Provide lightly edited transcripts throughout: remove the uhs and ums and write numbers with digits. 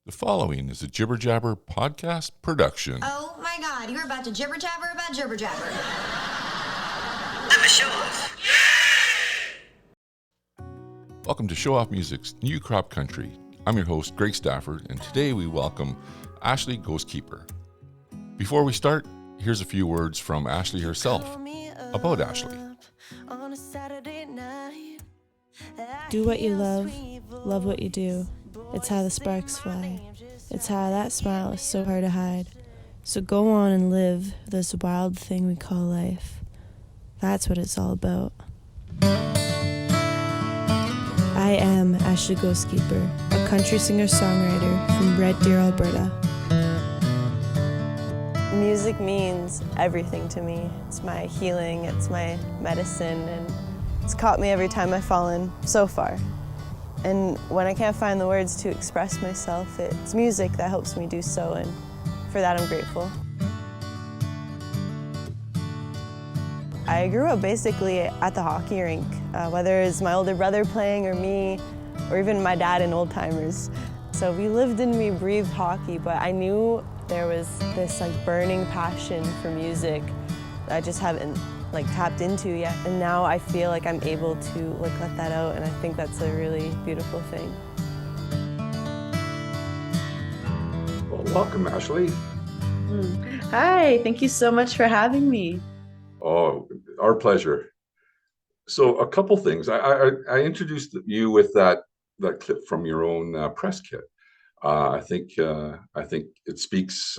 The following is a Jibber Jabber podcast production. Oh my God, you're about to jibber jabber about jibber jabber. I'm a show off. Welcome to Show Off Music's New Crop Country. I'm your host, Greg Stafford, and today we welcome Ashley Ghostkeeper. Before we start, here's a few words from Ashley herself about Ashley. Do what you love what you do. It's how the sparks fly. It's how that smile is so hard to hide. So go on and live this wild thing we call life. That's what it's all about. I am Ashley Ghostkeeper, a country singer-songwriter from Red Deer, Alberta. Music means everything to me. It's my healing, it's my medicine, and it's caught me every time I've fallen so far. And when I can't find the words to express myself, it's music that helps me do so, and for that I'm grateful. I grew up basically at the hockey rink, whether it's my older brother playing or me, or even my dad in old timers. So we lived and we breathed hockey, but I knew there was this burning passion for music that I just haven't tapped into yet. And now I feel like I'm able to let that out, and I think that's a really beautiful thing. Well, welcome, Ashley. Hi, thank you so much for having me. Oh, our pleasure. So a couple things. I introduced you with that clip from your own press kit. I think it speaks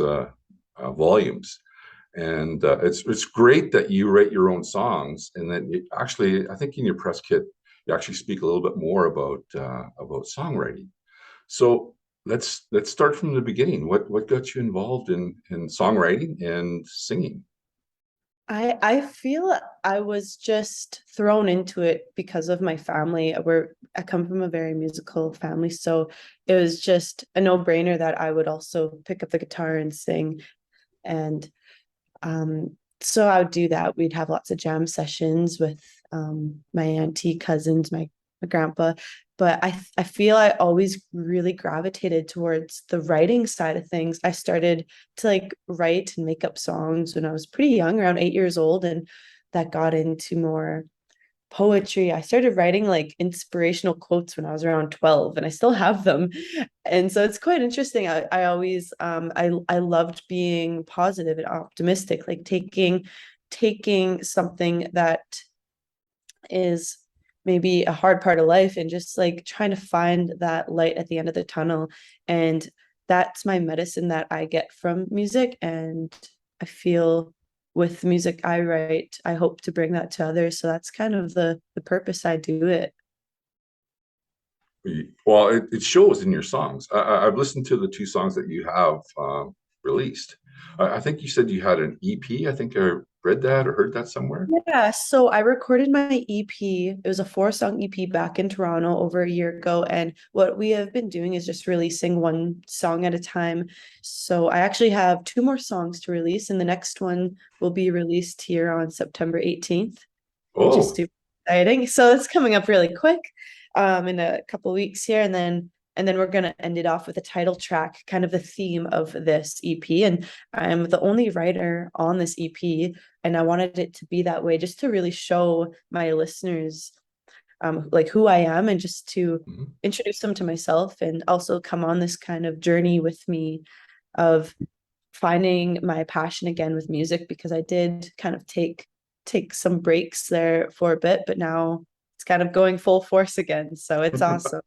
volumes. And it's great that you write your own songs, and then I think in your press kit you actually speak a little bit more about songwriting. So let's start from the beginning. What got you involved in songwriting and singing? I feel I was just thrown into it because of my family. I come from a very musical family, so it was just a no-brainer that I would also pick up the guitar and sing. And so I would do that. We'd have lots of jam sessions with my auntie, cousins, my grandpa. But I feel I always really gravitated towards the writing side of things. I started to write and make up songs when I was pretty young, around 8 years old, and that got into more poetry. I started writing inspirational quotes when I was around 12, and I still have them. And so it's quite interesting. I always I loved being positive and optimistic, taking something that is maybe a hard part of life and just trying to find that light at the end of the tunnel. And that's my medicine that I get from music. And I feel with the music I write, I hope to bring that to others. So that's kind of the purpose I do it. Well, it shows in your songs. I've listened to the two songs that you have released. I think you said you had an EP. I think I read that or heard that somewhere. Yeah, so I recorded my EP. It was a 4-song EP back in Toronto over a year ago. And what we have been doing is just releasing one song at a time. So I actually have 2 more songs to release, and the next one will be released here on September 18th, which is Oh, super exciting. So it's coming up really quick, in a couple of weeks here. And then we're going to end it off with a title track, kind of the theme of this EP. And I'm the only writer on this EP, and I wanted it to be that way, just to really show my listeners who I am, and just to introduce them to myself, and also come on this kind of journey with me of finding my passion again with music, because I did kind of take some breaks there for a bit, but now it's kind of going full force again. So it's awesome.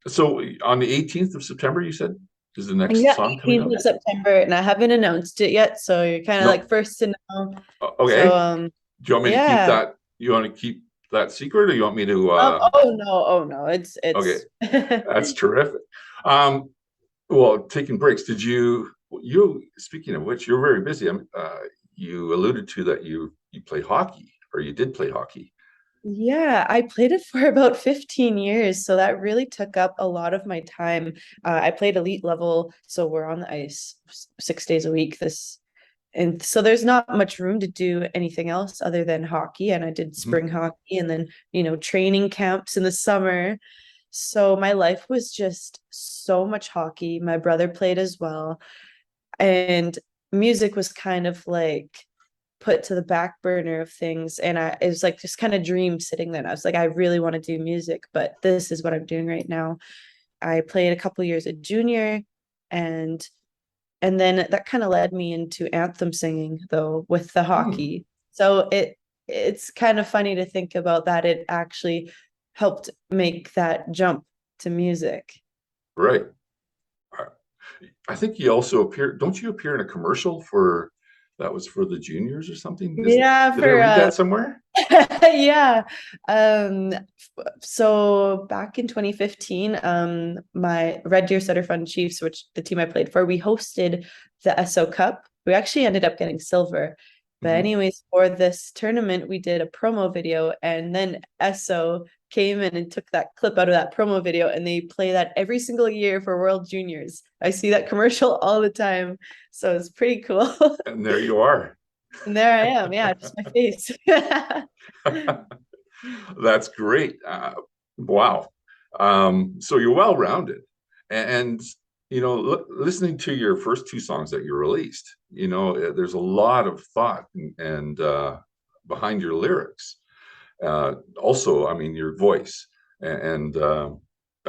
so on the 18th of September, you said, is the next Yeah, song coming 18th out? of September, and I haven't announced it yet, so you're kind of No. first to know. Okay. So Do you want me to keep yeah. that? You want to keep that secret, or you want me to? Oh no, it's Okay, that's terrific. Um, well, taking breaks. Did you? Speaking of which, you're very busy. You alluded to that you play hockey, or you did play hockey. Yeah, I played it for about 15 years, so that really took up a lot of my time. I played elite level, so we're on the ice 6 days a week. And so there's not much room to do anything else other than hockey. And I did spring hockey, and then training camps in the summer. So my life was just so much hockey. My brother played as well. And music was kind of like put to the back burner of things. And it was like just kind of dream sitting there. And I was like, I really want to do music, but this is what I'm doing right now. I played a couple years at junior, and then that kind of led me into anthem singing though with the Hmm, hockey. So it's kind of funny to think about that it actually helped make that jump to music. right. I I think you also appear, don't you appear in a commercial for, that was for the juniors or something? Yeah, Did I for read that somewhere? yeah. Um so back in 2015, my Red Deer Sutter Fund Chiefs, which the team I played for, we hosted the SO Cup. We actually ended up getting silver. But Hmm. anyways, for this tournament, we did a promo video, and then SO came in and took that clip out of that promo video, and they play that every single year for World Juniors. I see that commercial all the time. So it's pretty cool. And there you are. And there I am. Yeah, just my face. That's great. Wow. So you're well rounded, and listening to your first two songs that you released, there's a lot of thought and behind your lyrics. Also, I mean, your voice, and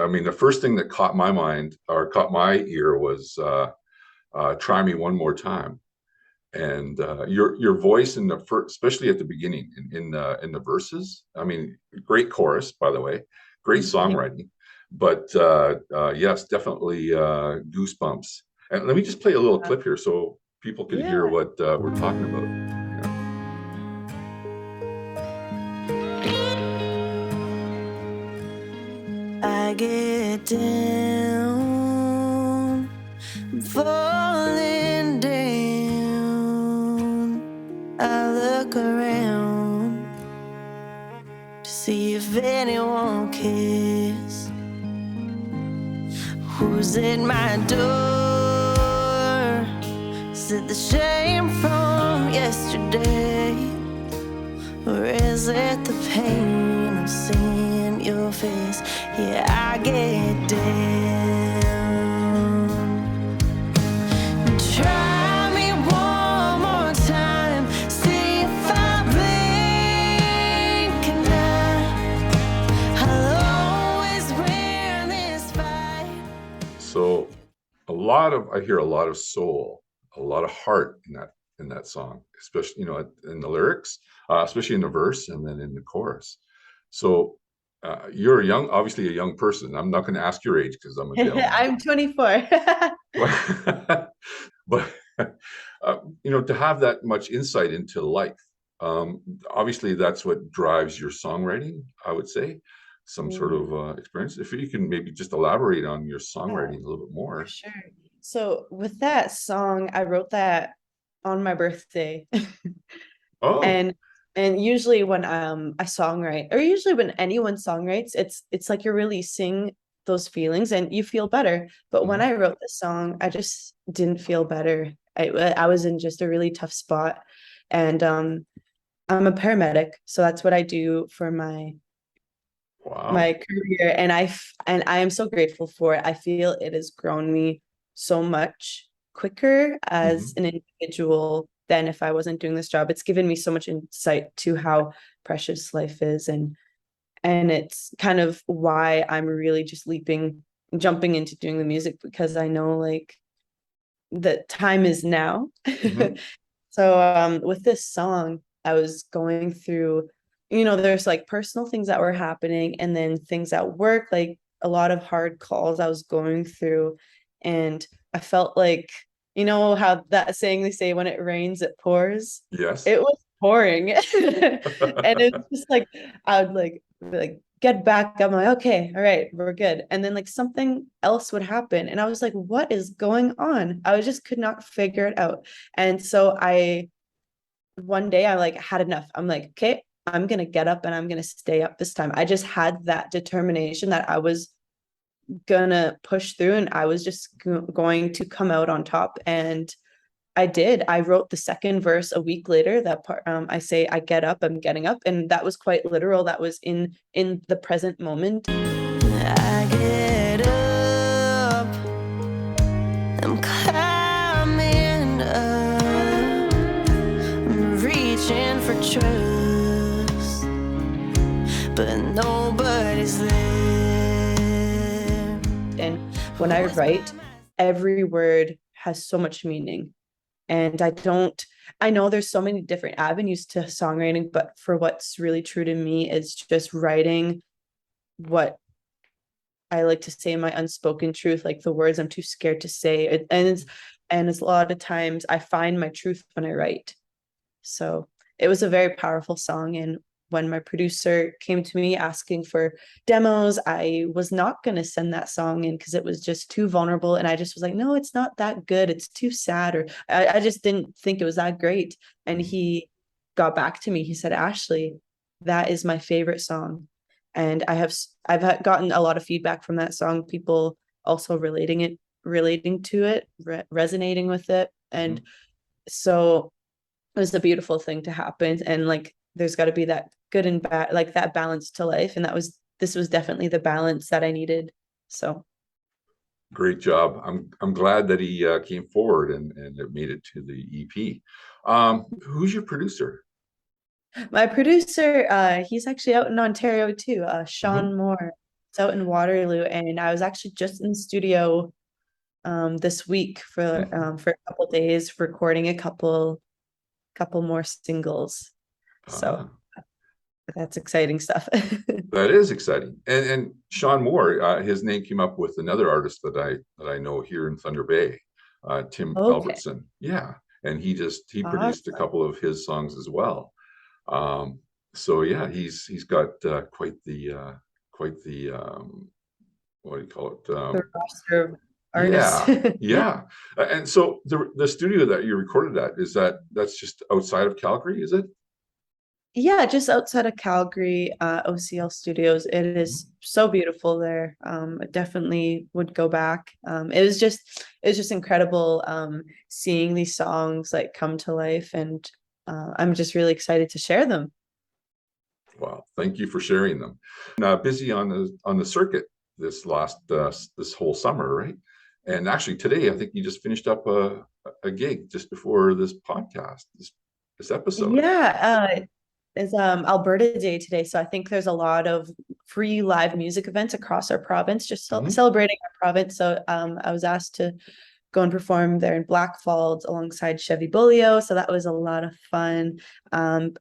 I mean, the first thing that caught my mind or caught my ear was "Try Me One More Time." And your voice in the first, especially at the beginning in the verses. I mean, great chorus, by the way, great songwriting. But yes, definitely goosebumps. And let me just play a little clip here so people could hear Yeah. what we're talking about. Yeah. I get down, I'm falling down. I look around to see if anyone cares. Who's at my door? Is it the shame from yesterday? Or is it the pain of seeing your face? Yeah, I get down. Try me one more time, see if I blink an eye. I'll always win this fight. So I hear a lot of soul, a lot of heart in that song, especially in the lyrics, especially in the verse and then in the chorus. So you're obviously a young person. I'm not going to ask your age because I'm a gentleman. I'm 24. But to have that much insight into life, obviously that's what drives your songwriting, I would say, some sort Mm, of experience. If you can maybe just elaborate on your yeah, songwriting a little bit for more. sure. So with that song, I wrote that on my birthday. Oh. And usually when I songwrite, or usually when anyone songwrites, it's like you're releasing those feelings and you feel better. But when Mhm. I wrote this song, I just didn't feel better. I was in just a really tough spot. And I'm a paramedic, so that's what I do for my Wow. career, and I am so grateful for it. I feel it has grown me so much quicker as Mhm. an individual than if I wasn't doing this job. It's given me so much insight to how precious life is, and it's kind of why I'm really just jumping into doing the music, because I know like the time is now. Mhm. So with this song, I was going through, there's like personal things that were happening, and then things at work, like a lot of hard calls I was going through. And I felt like, how that saying they say, when it rains, it pours. Yes. It was pouring. And it's just like I would like get back. I'm like, okay, all right, we're good. And then like something else would happen. And I was like, what is going on? I just could not figure it out. And so one day I like had enough. I'm like, okay, I'm gonna get up and I'm gonna stay up this time. I just had that determination that I was gonna push through, and I was just going to come out on top. And I did. I wrote the second verse a week later. That part, I say, I'm getting up, and that was quite literal. That was in the present moment. I get up, I'm climbing up, I'm reaching for trust, but nobody's there. And when I write, every word has so much meaning. And I know there's so many different avenues to songwriting, but for what's really true to me is just writing what I like to say, my unspoken truth, like the words I'm too scared to say. And it's a lot of times I find my truth when I write. So it was a very powerful song. And when my producer came to me asking for demos, I was not going to send that song in because it was just too vulnerable. And I just was like, no, it's not that good. It's too sad. Or I just didn't think it was that great. And he got back to me. He said, Ashley, that is my favorite song. And I've gotten a lot of feedback from that song, people also relating to it, resonating with it. And so it was a beautiful thing to happen. And like, there's got to be that good and bad, like that balance to life. And this was definitely the balance that I needed. So Great job. I'm glad that he came forward and it made it to the EP. Who's your producer? my producer, he's actually out in Ontario too, Mhm. Sean Moore. It's out in Waterloo. And I was actually just in the studio this week for a couple of days recording a couple more singles. So Ah, that's exciting stuff. that is exciting. And Sean Moore, his name came up with another artist that I know here in Thunder Bay, Tim Okay. Albertson. Yeah, and he produced a Awesome. couple of his songs as well. Um, so yeah, he's got quite the what do you call it? The roster of artists. Yeah, Yeah. yeah. And so the studio that you recorded at, that's just outside of Calgary, is it? Yeah, just outside of Calgary, OCL Studios. It is so beautiful there. I definitely would go back. It was just incredible seeing these songs like come to life, and I'm just really excited to share them. Wow, thank you for sharing them. Busy on the circuit this whole summer, right? And actually today, I think you just finished up a gig just before this podcast, this episode. Yeah, it's Alberta Day today, so I think there's a lot of free live music events across our province, just Mhm. celebrating our province. So I was asked to go and perform there in Blackfalds alongside Chevy Bulio. So that was a lot of fun.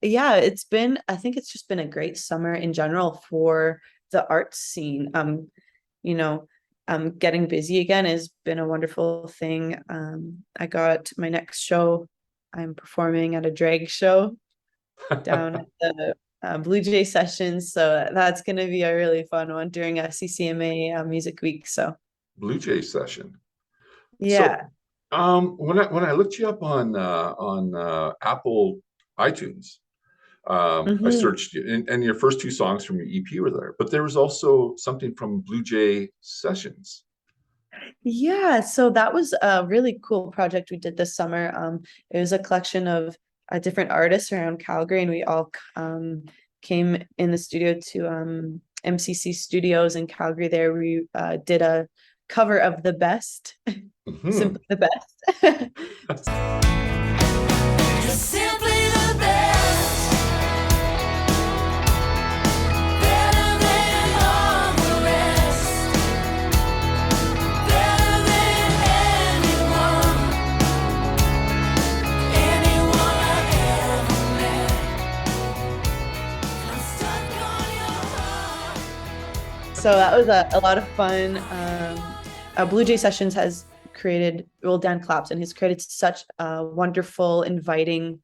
Yeah, I think it's just been a great summer in general for the arts scene. You know, getting busy again has been a wonderful thing. I got my next show. I'm performing at a drag show down at the Blue Jay Sessions. So that's going to be a really fun one during a CCMA Music Week. So Blue Jay session. So yeah. when I looked you up on Apple iTunes, I Mhm. searched you, and your first two songs from your EP were there, but there was also something from Blue Jay Sessions. Yeah, so that was a really cool project we did this summer. It was a collection of different artists around Calgary, and we all came in the studio to MCC Studios in Calgary. There, we did a cover of The Best, Mhm. simply the best. You're simply the best, better than all the rest, better than anyone I've ever met. I'm stuck on your heart. So that was a lot of fun. Blue Jay Sessions has created, well, Dan Clapton has created such a wonderful, inviting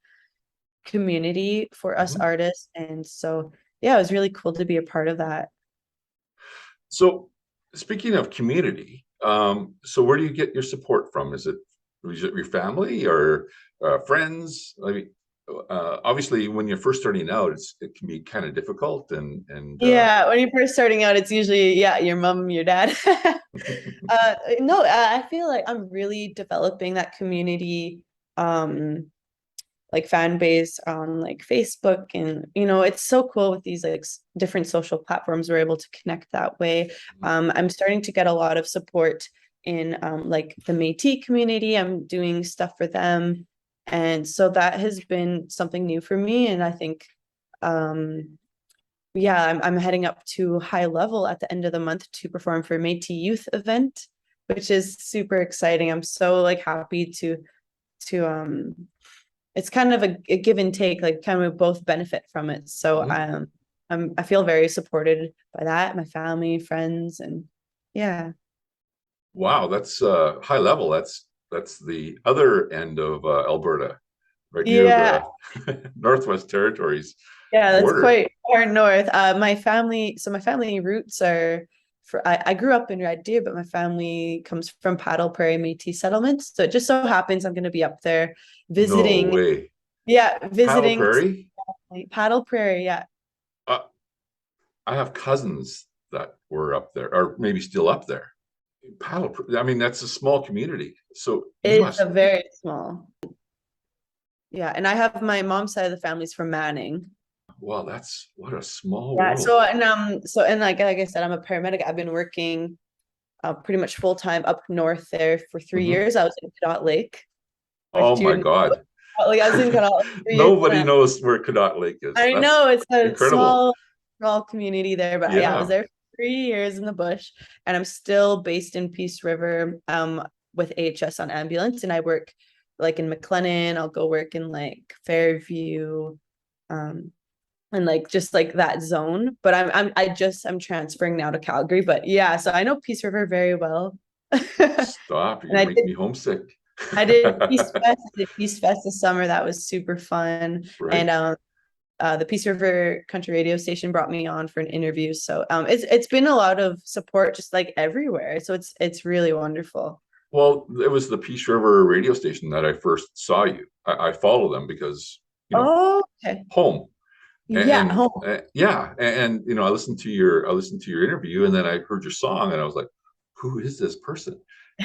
community for us Mhm. artists. And so, yeah, it was really cool to be a part of that. So, speaking of community, so where do you get your support from? Is it your family or friends? I mean, obviously, when you're first starting out, it can be kind of difficult, and Yeah, when you're first starting out, it's usually, yeah, your mom, your dad. No, I feel like I'm really developing that community. Um, like fan base on like Facebook, and it's so cool with these like different social platforms. We're able to connect that way. I'm starting to get a lot of support in like the Métis community. I'm doing stuff for them, and so that has been something new for me. And I think yeah, I'm heading up to high level at the end of the month to perform for Métis Youth event, which is super exciting. I'm so like happy to it's kind of a give and take, like kind of both benefit from it. So I feel very supported by that, my family, friends, and yeah. Wow, that's high level. That's the other end of Alberta, right near Yeah, the Northwest Territories yeah, that's border. quite far north. My family roots are I grew up in Red Deer, but my family comes from Paddle Prairie Métis settlements. So it just so happens I'm going to be up there No visiting. way. Yeah, Paddle visiting Prairie? Paddle Prairie. Yeah. Uh, I have cousins that were up there, or maybe still up there. I mean, that's a small community. So you It's a must, very small. Yeah, and I have my mom's side of the family's from Manning. well, that's what a small Yeah, world. so like I said, I'm a paramedic. I've been working pretty much full time up north there for 3 years. I was in Cadott Lake, Oh which you my would God. like I was in Cadott Lake 3 years. Nobody knows where Cadott Lake is. I That's know it's a incredible. small community there, but yeah, I was Yeah. there for 3 years in the bush, and I'm still based in Peace River, with AHS on ambulance, and I work like in McLennan. I'll go work in like Fairview, um, and like just like that zone. But I'm transferring now to Calgary. But yeah, so I know Peace River very well. Stop. You're And gonna make me homesick. I did Peace Fest. I did Peace Fest this summer. That was super fun. Right. And the Peace River Country Radio Station brought me on for an interview. So it's been a lot of support just like everywhere. So it's really wonderful. Well, it was the Peace River radio station that I first saw you. I follow them because, Oh, okay. home. Yeah. Oh, Yeah, and I listened to your interview, and then I heard your song, and I was like, who is this person?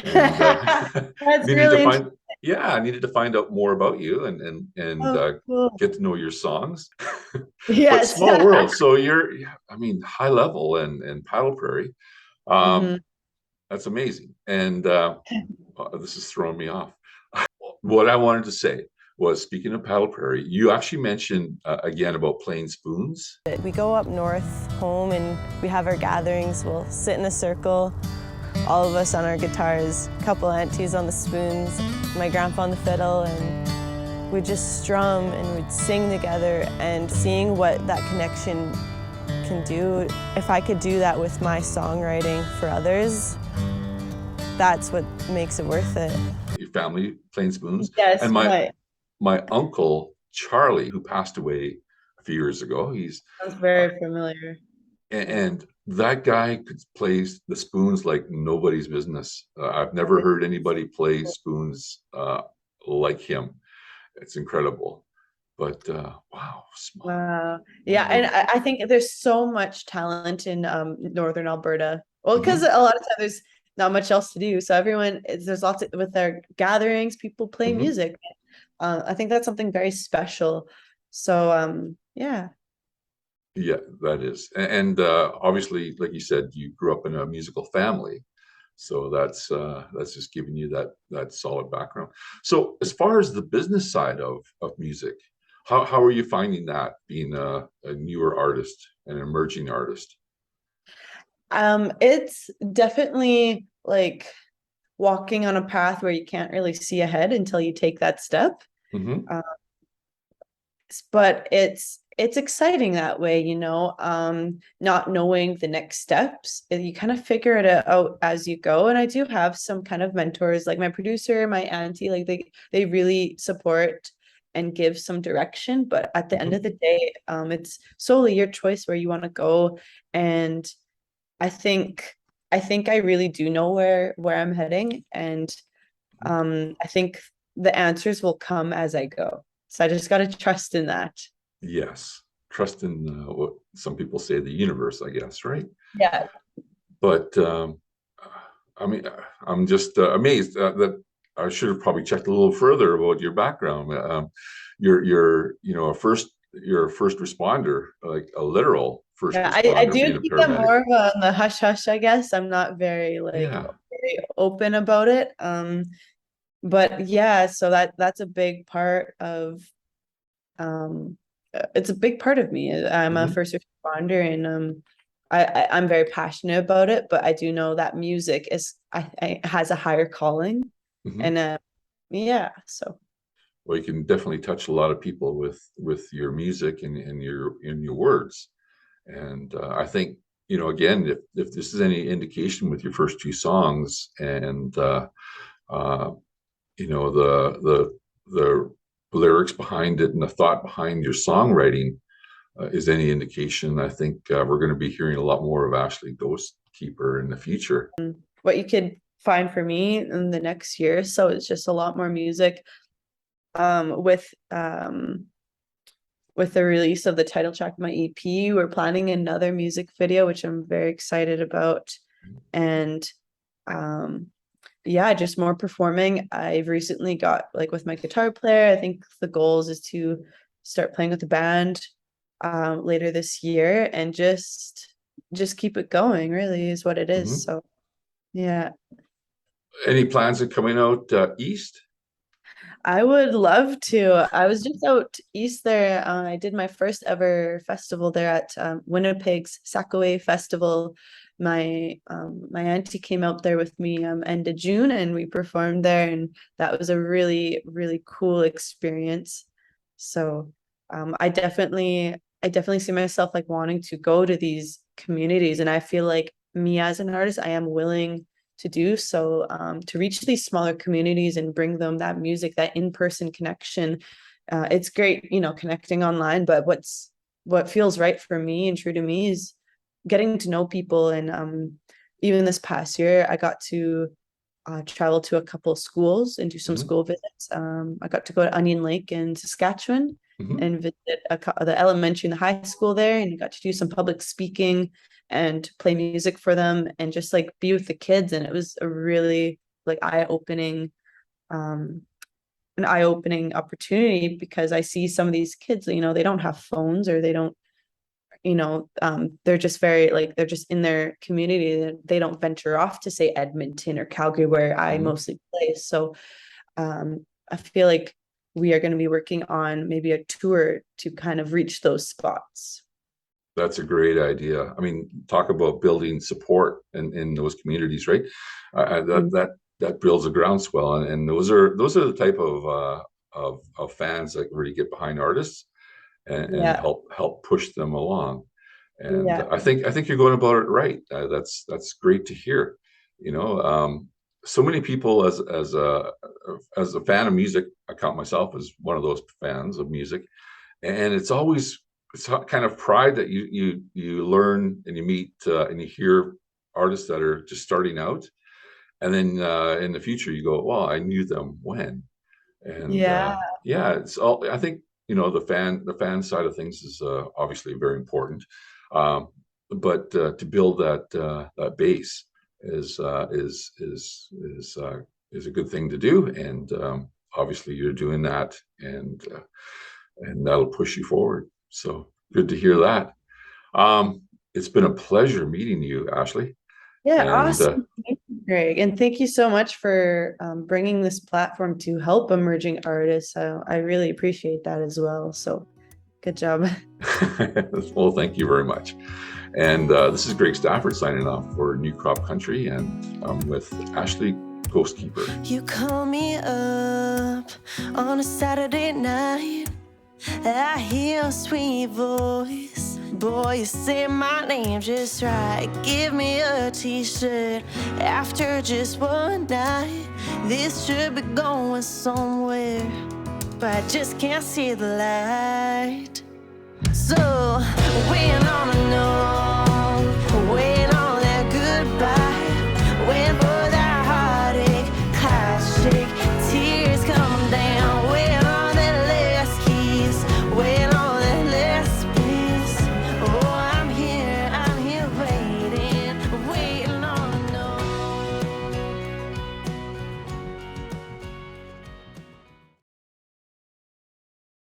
And that's needed to really find, interesting. yeah, I needed to find out more about you and Oh, cool. get to know your songs. But Yes. small world. So I mean, high level and Paddle Prairie. hmm Um, that's amazing. And this is throwing me off. What I wanted to say was, speaking of Paddle Prairie, you actually mentioned again about playing spoons. We go up north home and we have our gatherings. We'll sit in a circle, all of us on our guitars, a couple aunties on the spoons, my grandpa on the fiddle, and we'd just strum and we'd sing together, and seeing what that connection can do. If I could do that with my songwriting for others, that's what makes it worth it. Your family playing spoons. Yes. And Right. my uncle Charlie, who passed away a few years ago, Sounds uh, very familiar. and that guy could play the spoons like nobody's business. I've never heard anybody play spoons like him. It's incredible. But wow, Wow. Yeah, and small I think there's so much talent in northern Alberta. Well, world. because a lot of times there's not much else to do. So there's lots with their gatherings, people play music. I think that's something very special. So yeah. Yeah, that is. And obviously, like you said, you grew up in a musical family. So that's just giving you that solid background. So as far as the business side of music, how are you finding that, being a newer artist, an emerging artist? It's definitely like walking on a path where you can't really see ahead until you take that step. Hmm. Uh, but it's exciting that way, not knowing the next steps. You kind of figure it out as you go. And I do have some kind of mentors, like my producer, my auntie, like they really support and give some direction. But at the end of Hmm. the day, it's solely your choice where you want to go. And I think I really do know where I'm heading. And I think the answers will come as I go. So I just got to trust in that. Yes, trust in what some people say, the universe, I guess, right? Yeah. But I mean, I'm just amazed that I should have probably checked a little further about your background. you're a first responder, like a literal first Yeah, I responder, do being a keep them paramedic. more of on the hush hush, I guess. I'm not very Yeah. very open about it. But yeah, so that's a big part of it's a big part of me. I'm a Hmm. first responder, and I'm very passionate about it, but I do know that music is I has a higher calling, Hmm. and yeah, so Well, you can definitely touch a lot of people with your music and your words. And I think, again, if this is any indication with your first two songs, and uh, the lyrics behind it and the thought behind your songwriting is any indication, I think we're going to be hearing a lot more of Ashley Ghostkeeper in the future. what you could find for me in the next year, so it's just a lot more music um with um with the release of the title track of my EP. We're planning another music video, which I'm very excited about. And um yeah, just more performing. I've recently got like with my guitar player. I think the goals is to start playing with the band later this year, and just keep it going, really is what it is. Mhm. So yeah. Any plans of coming out east? I would love to. I was just out east there. I did my first ever festival there at Winnipeg's Sackaway Festival. My auntie came out there with me end of June, and we performed there, and that was a really cool experience. So I definitely see myself like wanting to go to these communities, and I feel like me as an artist, I am willing to do so, to reach these smaller communities and bring them that music, that in-person connection. It's great, connecting online, but what feels right for me and true to me is getting to know people. And even this past year, I got to travel to a couple schools and do some Hmm. school visits. I got to go to Onion Lake in Saskatchewan Hmm. and visit the elementary and the high school there, and got to do some public speaking and play music for them, and just like be with the kids. And it was a really like um, an eye-opening opportunity, because I see some of these kids, they don't have phones, or they don't, they're just very like they're just in their community. They don't venture off to say Edmonton or Calgary, where I Hmm. mostly play. So I feel like we are going to be working on maybe a tour to kind of reach those spots. That's a great idea. I mean, talk about building support in those communities, right? Mm. That builds a groundswell, and those are the type of fans that really get behind artists and Yeah, help push them along. And yeah, I think you're going about it right. That's great to hear. You know, so many people as a fan of music, I count myself as one of those fans of music, and it's kind of pride that you learn and you meet and you hear artists that are just starting out, and then in the future you go, well, I knew them when. And yeah. yeah, it's all, I think, the fan side of things is obviously very important, um, but to build that base is a good thing to do, and obviously you're doing that, and that'll push you forward. So good to hear that. It's been a pleasure meeting you, Ashley. Yeah, And awesome. Thank you, Greg. And thank you so much for bringing this platform to help emerging artists. I really appreciate that as well. So good job. well, thank you very much. And this is Greg Stafford signing off for New Crop Country, and I'm with Ashley Ghostkeeper. You call me up on a Saturday night. I hear a sweet voice. Boy, you say my name just right. Give me a t-shirt after just one night. This should be going somewhere, but I just can't see the light. So, waiting on a note.